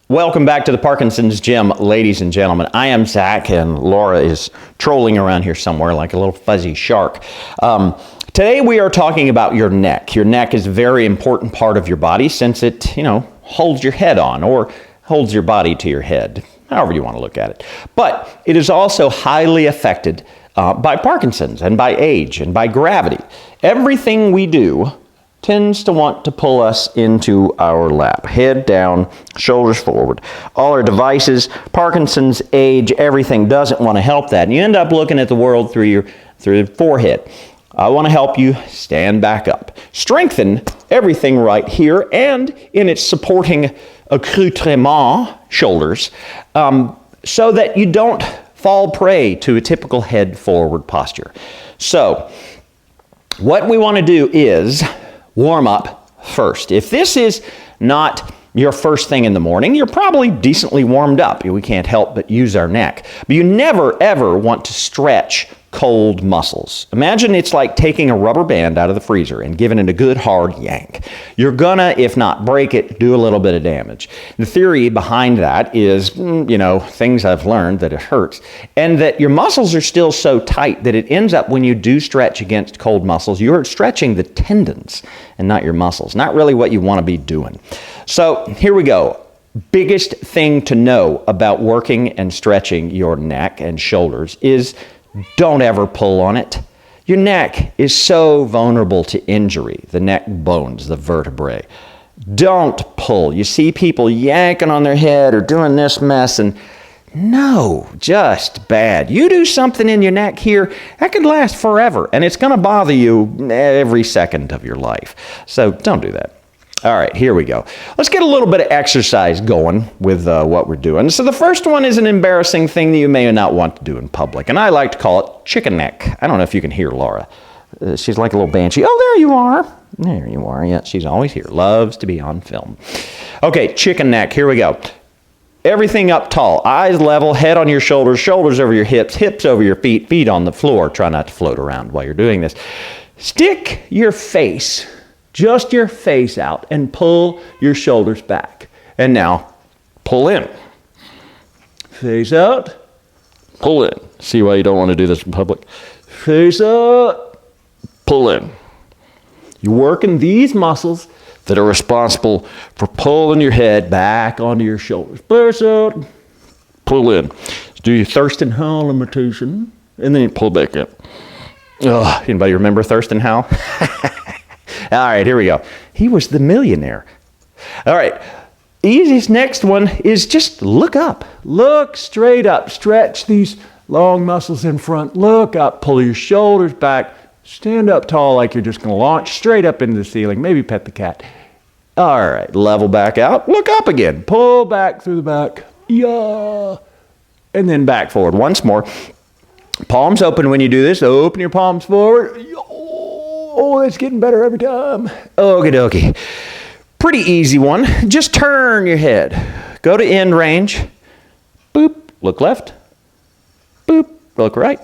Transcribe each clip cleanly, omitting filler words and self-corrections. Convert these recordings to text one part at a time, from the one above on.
Welcome back to the Parkinson's Gym, ladies and gentlemen. I am Zach, and Laura is trolling around here somewhere like a little fuzzy shark. Today we are talking about your neck. Your neck is a very important part of your body since it, holds your head on or holds your body to your head, however you want to look at it. But it is also highly affected by Parkinson's and by age and by gravity. Everything we do tends to want to pull us into our lap. Head down, shoulders forward. All our devices, Parkinson's, age, everything doesn't want to help that. And you end up looking at the world through the forehead. I want to help you stand back up. Strengthen everything right here and in its supporting accoutrement, shoulders, so that you don't fall prey to a typical head forward posture. So, what we want to do is warm up first. If this is not your first thing in the morning, you're probably decently warmed up. We can't help but use our neck. But you never, ever want to stretch cold muscles. Imagine it's like taking a rubber band out of the freezer and giving it a good hard yank. You're gonna, if not break it, do a little bit of damage. The theory behind that is, things I've learned that it hurts, and that your muscles are still so tight that it ends up when you do stretch against cold muscles, you're stretching the tendons and not your muscles. Not really what you want to be doing. So here we go. Biggest thing to know about working and stretching your neck and shoulders is don't ever pull on it. Your neck is so vulnerable to injury, the neck bones, the vertebrae. Don't pull. You see people yanking on their head or doing this mess, and no, just bad. You do something in your neck here, that could last forever, and it's going to bother you every second of your life. So don't do that. All right, here we go. Let's get a little bit of exercise going with what we're doing. So the first one is an embarrassing thing that you may not want to do in public, and I like to call it chicken neck. I don't know if you can hear Laura. She's like a little banshee. Oh, there you are. There you are. Yeah, she's always here. Loves to be on film. Okay, chicken neck. Here we go. Everything up tall. Eyes level, head on your shoulders, shoulders over your hips, hips over your feet, feet on the floor. Try not to float around while you're doing this. Stick your face, just your face out, and pull your shoulders back. And now, pull in. Face out, pull in. See why you don't want to do this in public? Face out, pull in. You're working these muscles that are responsible for pulling your head back onto your shoulders. Face out, pull in. Do your Thurston Howell imitation, and then you pull back in. Anybody remember Thurston Howell? All right, here we go. He was the millionaire. All right, easiest next one is just look up. Look straight up. Stretch these long muscles in front. Look up. Pull your shoulders back. Stand up tall like you're just going to launch straight up into the ceiling. Maybe pet the cat. All right, level back out. Look up again. Pull back through the back. Yeah. And then back forward. Once more. Palms open when you do this. Open your palms forward. Oh, it's getting better every time. Okie dokie. Pretty easy one. Just turn your head. Go to end range. Boop. Look left. Boop. Look right.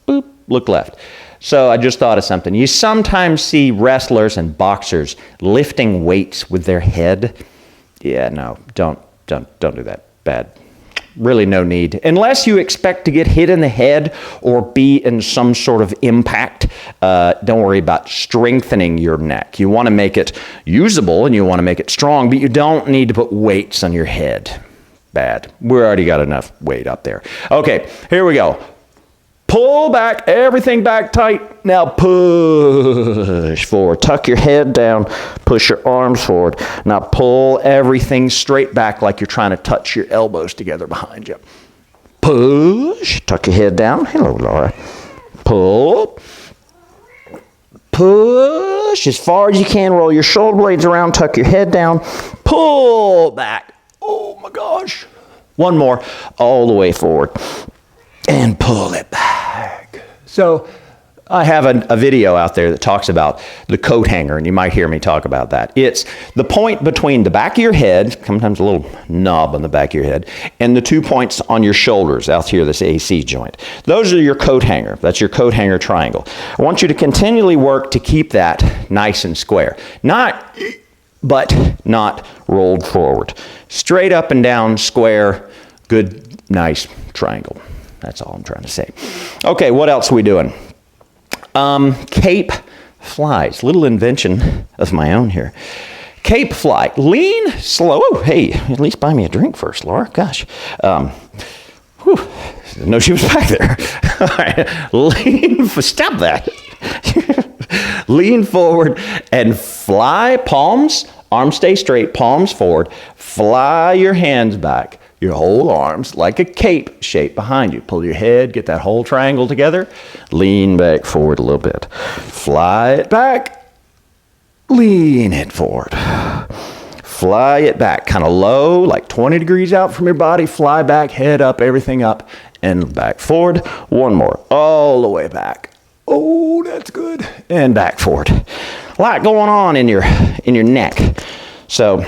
Boop. Look left. So I just thought of something. You sometimes see wrestlers and boxers lifting weights with their head. Yeah, no, don't do that. Bad. Really no need. Unless you expect to get hit in the head or be in some sort of impact, don't worry about strengthening your neck. You want to make it usable and you want to make it strong, but you don't need to put weights on your head. Bad. We already got enough weight up there. Okay, here we go. Pull back, everything back tight. Now push forward. Tuck your head down. Push your arms forward. Now pull everything straight back like you're trying to touch your elbows together behind you. Push. Tuck your head down. Hello, Laura. Pull. Push as far as you can. Roll your shoulder blades around. Tuck your head down. Pull back. Oh my gosh. One more. All the way forward. And pull it back. So I have a video out there that talks about the coat hanger, and you might hear me talk about that. It's the point between the back of your head, sometimes a little knob on the back of your head, and the 2 points on your shoulders out here, this AC joint. Those are your coat hanger. That's your coat hanger triangle. I want you to continually work to keep that nice and square. But not rolled forward. straight up and down, square, good, nice triangle. That's all I'm trying to say. Okay, what else are we doing? Cape flies. Little invention of my own here. Cape fly. Lean slow. Oh, hey, at least buy me a drink first, Laura. Gosh. Didn't know she was back there. All right. Lean. Stop that. Lean forward and fly. Palms. Arms stay straight. Palms forward. Fly your hands back. Your whole arms like a cape shape behind you. Pull your head, get that whole triangle together. Lean back forward a little bit. Fly it back. Lean it forward. Fly it back, kind of low, like 20 degrees out from your body. Fly back, head up, everything up, and back forward. One more, all the way back. Oh, that's good. And back forward. A lot going on in your neck. So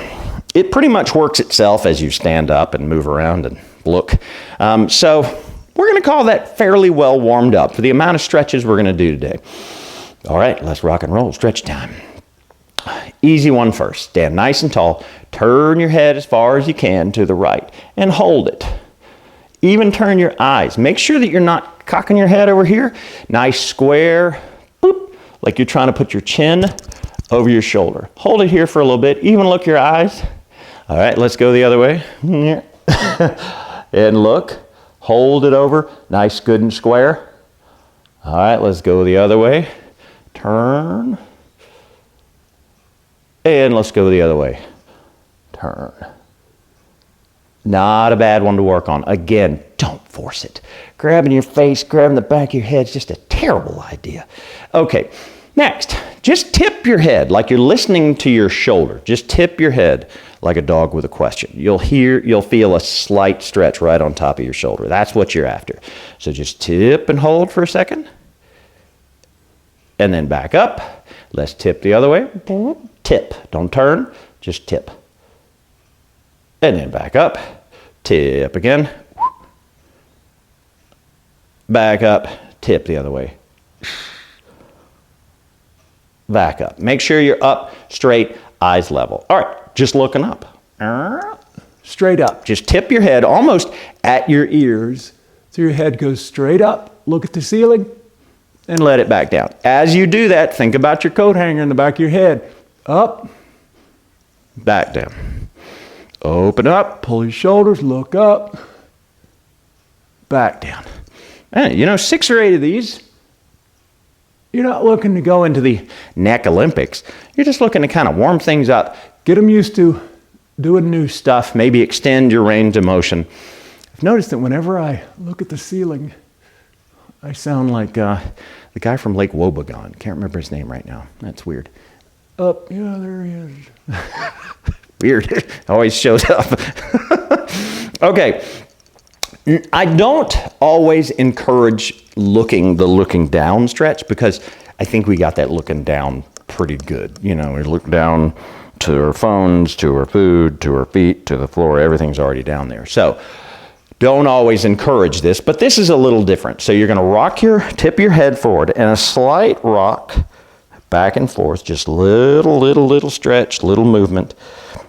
it pretty much works itself as you stand up and move around and look. So we're going to call that fairly well warmed up for the amount of stretches we're going to do today. All right, let's rock and roll. Stretch time. Easy one first. Stand nice and tall. Turn your head as far as you can to the right and hold it. Even turn your eyes. Make sure that you're not cocking your head over here. Nice square, boop, like you're trying to put your chin over your shoulder. Hold it here for a little bit. Even look your eyes. All right, let's go the other way. And look. Hold it over. Nice, good and square. All right, let's go the other way. Turn. And let's go the other way. Turn. Not a bad one to work on. Again, don't force it. Grabbing your face, grabbing the back of your head is just a terrible idea. Okay, next, just tip your head like you're listening to your shoulder. Just tip your head like a dog with a question. You'll feel a slight stretch right on top of your shoulder. That's what you're after. So just tip and hold for a second. And then back up. Let's tip the other way. Tip. Don't turn, just tip. And then back up. Tip again. Back up. Tip the other way. Back up. Make sure you're up, straight, eyes level. All right, just looking up. Straight up. Just tip your head almost at your ears so your head goes straight up. Look at the ceiling and let it back down. As you do that, think about your coat hanger in the back of your head. Up, back down. Open up, pull your shoulders, look up, back down. And you know, 6 or 8 of these, you're not looking to go into the neck Olympics. You're just looking to kind of warm things up, get them used to doing new stuff, maybe extend your range of motion. I've noticed that whenever I look at the ceiling, I sound like the guy from Lake Wobegon. Can't remember his name right now. That's weird. Up, yeah, there he is. Weird. Always shows up. Okay. I don't always encourage the looking down stretch because I think we got that looking down pretty good. You know, we look down to our phones, to our food, to our feet, to the floor. Everything's already down there. So don't always encourage this, but this is a little different. So you're going to tip your head forward and a slight rock back and forth, just little stretch, little movement,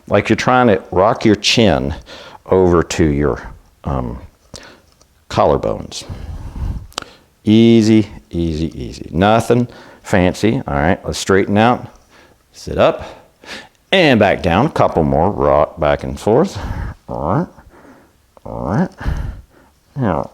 like you're trying to rock your chin over to your collarbones. Easy, easy, easy. Nothing fancy. All right, let's straighten out. Sit up and back down. A couple more. Rock back and forth. All right. All right. Now,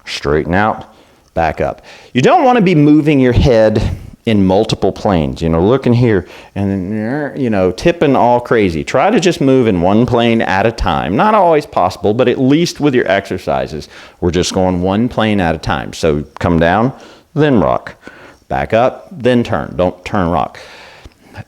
straighten out. Back up. You don't want to be moving your head in multiple planes, you know, looking here and then, you know, tipping all crazy. Try to just move in one plane at a time. Not always possible, but at least with your exercises, we're just going one plane at a time. So come down, then rock. Back up, then turn. Don't turn, rock.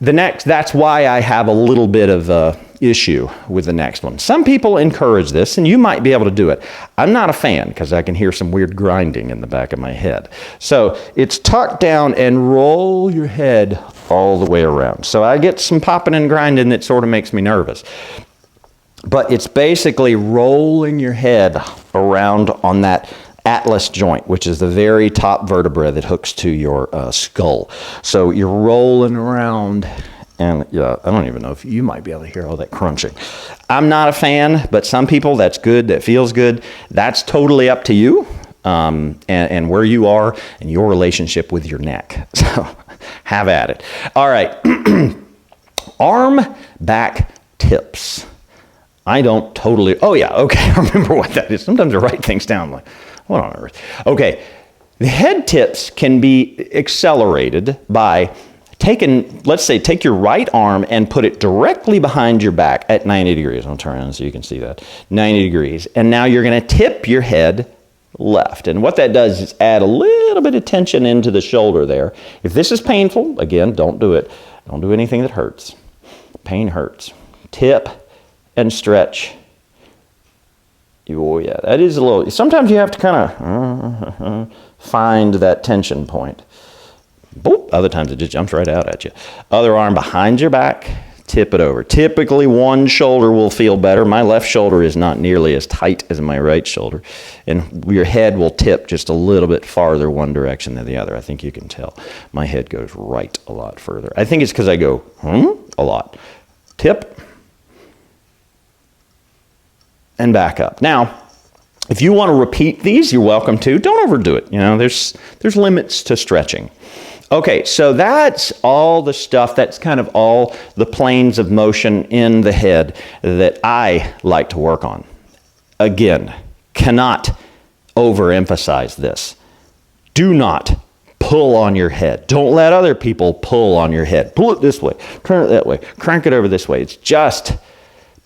That's why I have a little bit of issue with the next one. Some people encourage this, and you might be able to do it. I'm not a fan because I can hear some weird grinding in the back of my head. So it's tuck down and roll your head all the way around. So I get some popping and grinding that sort of makes me nervous. But it's basically rolling your head around on that atlas joint, which is the very top vertebra that hooks to your skull. So you're rolling around And yeah, I don't even know if you might be able to hear all that crunching. I'm not a fan, but some people, that's good, that feels good. That's totally up to you and where you are and your relationship with your neck. So have at it. All right. Arm back tips. I don't totally, oh yeah, okay, I remember what that is. Sometimes I write things down, I'm like, what on earth? Okay, the head tips can be accelerated by let's say, take your right arm and put it directly behind your back at 90 degrees. I'll turn around so you can see that. 90 degrees. And now you're going to tip your head left. And what that does is add a little bit of tension into the shoulder there. If this is painful, again, don't do it. Don't do anything that hurts. Pain hurts. Tip and stretch. Oh yeah, that is a little, sometimes you have to kind of find that tension point. Boop. Other times it just jumps right out at you. Other arm behind your back, tip it over. Typically one shoulder will feel better. My left shoulder is not nearly as tight as my right shoulder. And your head will tip just a little bit farther one direction than the other. I think you can tell. My head goes right a lot further. I think it's because I go, a lot. Tip and back up. Now, if you want to repeat these, you're welcome to. Don't overdo it. You know, there's limits to stretching. Okay, so that's all the stuff, that's kind of all the planes of motion in the head that I like to work on. Again, cannot overemphasize this. Do not pull on your head. Don't let other people pull on your head. Pull it this way, turn it that way, crank it over this way. It's just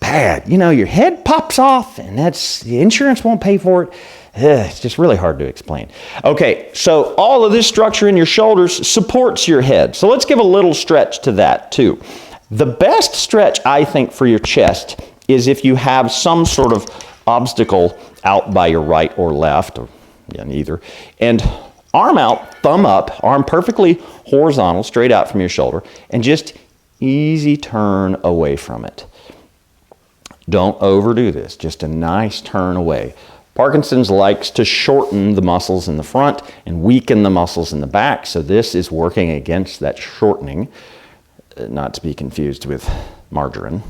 bad. You know, your head pops off and the insurance won't pay for it. It's just really hard to explain. Okay, so all of this structure in your shoulders supports your head. So let's give a little stretch to that too. The best stretch, I think, for your chest is if you have some sort of obstacle out by your right or left, or neither. And arm out, thumb up, arm perfectly horizontal, straight out from your shoulder, and just easy turn away from it. Don't overdo this, just a nice turn away. Parkinson's likes to shorten the muscles in the front and weaken the muscles in the back, so this is working against that shortening, not to be confused with margarine.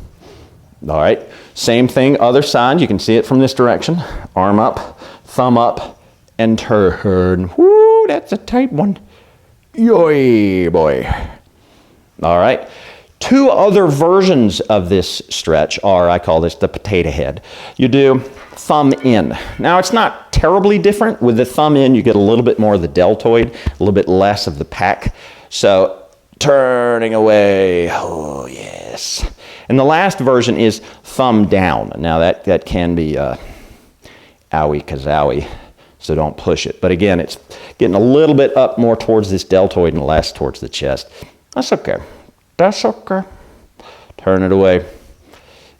All right, same thing, other side, you can see it from this direction. Arm up, thumb up, and turn. Woo, that's a tight one. Yoy, boy. All right. Two other versions of this stretch are, I call this the potato head. You do thumb in. Now it's not terribly different. With the thumb in, you get a little bit more of the deltoid, a little bit less of the pec. So turning away, oh yes. And the last version is thumb down. Now that can be owie kazowie, so don't push it. But again, it's getting a little bit up more towards this deltoid and less towards the chest. That's okay. That's okay. Turn it away.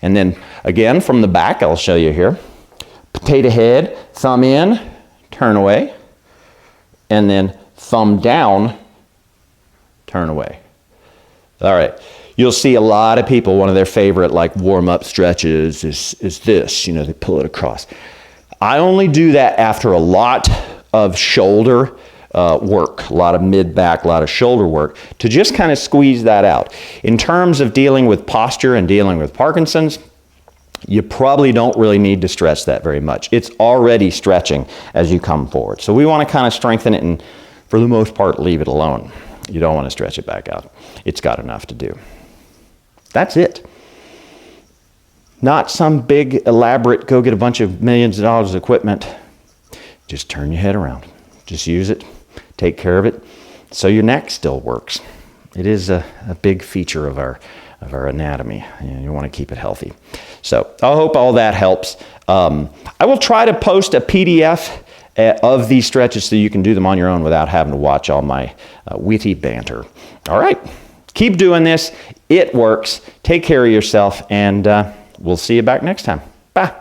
And then again from the back, I'll show you here. Potato head, thumb in, turn away. And then thumb down, turn away. All right. You'll see a lot of people, one of their favorite like warm-up stretches is this, you know, they pull it across. I only do that after a lot of shoulder work, a lot of mid-back, a lot of shoulder work, to just kind of squeeze that out. In terms of dealing with posture and dealing with Parkinson's, you probably don't really need to stretch that very much. It's already stretching as you come forward. So we want to kind of strengthen it and, for the most part, leave it alone. You don't want to stretch it back out. It's got enough to do. That's it. Not some big, elaborate, go get a bunch of millions of dollars of equipment. Just turn your head around. Just use it. Take care of it, so your neck still works. It is a big feature of our anatomy. You want to keep it healthy. So I hope all that helps. I will try to post a PDF of these stretches so you can do them on your own without having to watch all my witty banter. All right, keep doing this. It works. Take care of yourself, and we'll see you back next time. Bye.